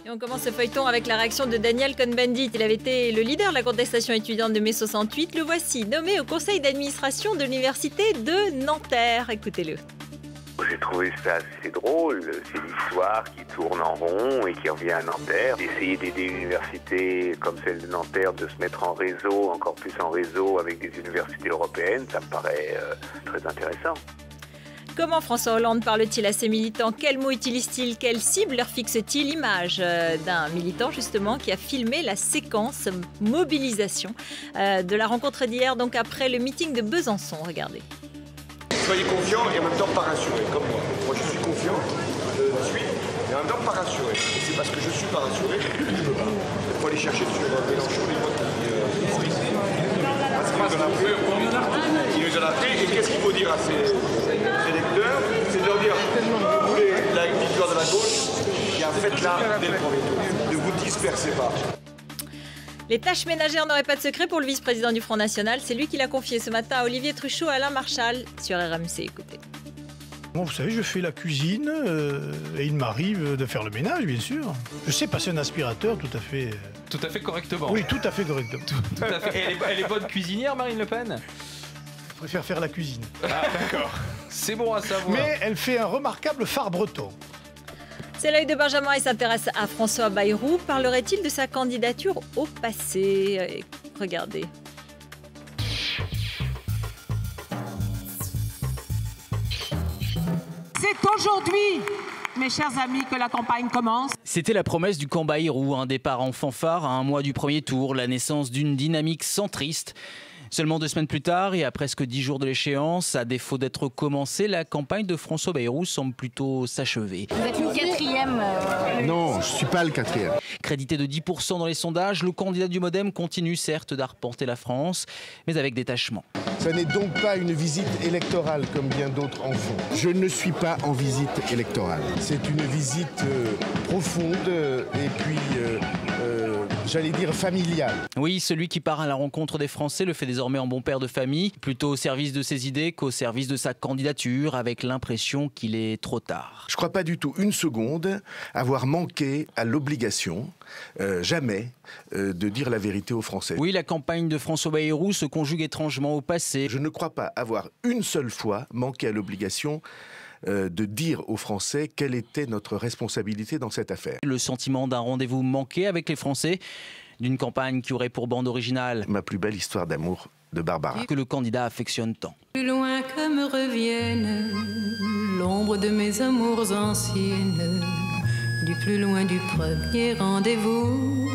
Et on commence ce feuilleton avec la réaction de Daniel Cohn-Bendit. Il avait été le leader de la contestation étudiante de mai 68. Le voici, nommé au conseil d'administration de l'université de Nanterre. Écoutez-le. J'ai trouvé ça assez drôle, c'est l'histoire qui tourne en rond et qui revient à Nanterre. D'essayer d'aider une université comme celle de Nanterre de se mettre en réseau, encore plus en réseau avec des universités européennes, ça me paraît très intéressant. Comment François Hollande parle-t-il à ses militants? Quels mots utilise-t-il? Quelle cible leur fixe-t-il? Image d'un militant justement qui a filmé la séquence mobilisation de la rencontre d'hier, donc après le meeting de Besançon. Regardez. Soyez confiants et en même temps pas rassurés, comme moi. Moi je suis confiant, je suis, et en même temps pas rassuré. Et c'est parce que je suis pas rassuré que je ne peux pas. Il faut aller chercher sur Mélenchon les votes parce qu'il nous en a pris. Et qu'est-ce qu'il faut dire à ses électeurs? C'est de leur dire, vous voulez la victoire de la gauche, il y a un fait là dès le premier tour. Ne vous dispersez pas. Les tâches ménagères n'auraient pas de secret pour le vice-président du Front National. C'est lui qui l'a confié ce matin à Olivier Truchot et Alain Marchal sur RMC. Écoutez. Bon, vous savez, je fais la cuisine et il m'arrive de faire le ménage, bien sûr. Je sais passer un aspirateur tout à fait... Tout à fait correctement. Oui, tout à fait correctement. Tout à fait. Et elle est bonne cuisinière, Marine Le Pen? Je préfère faire la cuisine. Ah, d'accord. C'est bon à savoir. Mais elle fait un remarquable phare breton. C'est l'œil de Benjamin et s'intéresse à François Bayrou. Parlerait-il de sa candidature au passé? Regardez. C'est aujourd'hui, mes chers amis, que la campagne commence. C'était la promesse du camp Bayrou, un départ en fanfare à un mois du premier tour, la naissance d'une dynamique centriste. Seulement 2 semaines plus tard et à presque 10 jours de l'échéance, à défaut d'être commencée, la campagne de François Bayrou semble plutôt s'achever. Vous êtes le 4e. Non, je ne suis pas le 4e. Crédité de 10% dans les sondages, le candidat du MoDem continue certes d'arpenter la France, mais avec détachement. Ça n'est donc pas une visite électorale comme bien d'autres en font. Je ne suis pas en visite électorale. C'est une visite profonde et puis, j'allais dire, familiale. Oui, celui qui part à la rencontre des Français le fait désormais en bon père de famille, plutôt au service de ses idées qu'au service de sa candidature, avec l'impression qu'il est trop tard. Je ne crois pas du tout une seconde avoir manqué à l'obligation, jamais, de dire la vérité aux Français. Oui, la campagne de François Bayrou se conjugue étrangement au passé. Je ne crois pas avoir une seule fois manqué à l'obligation de dire aux Français quelle était notre responsabilité dans cette affaire. Le sentiment d'un rendez-vous manqué avec les Français, d'une campagne qui aurait pour bande originale ma plus belle histoire d'amour de Barbara, que le candidat affectionne tant. Plus loin que me revienne l'ombre de mes amours anciennes, du plus loin du premier rendez-vous.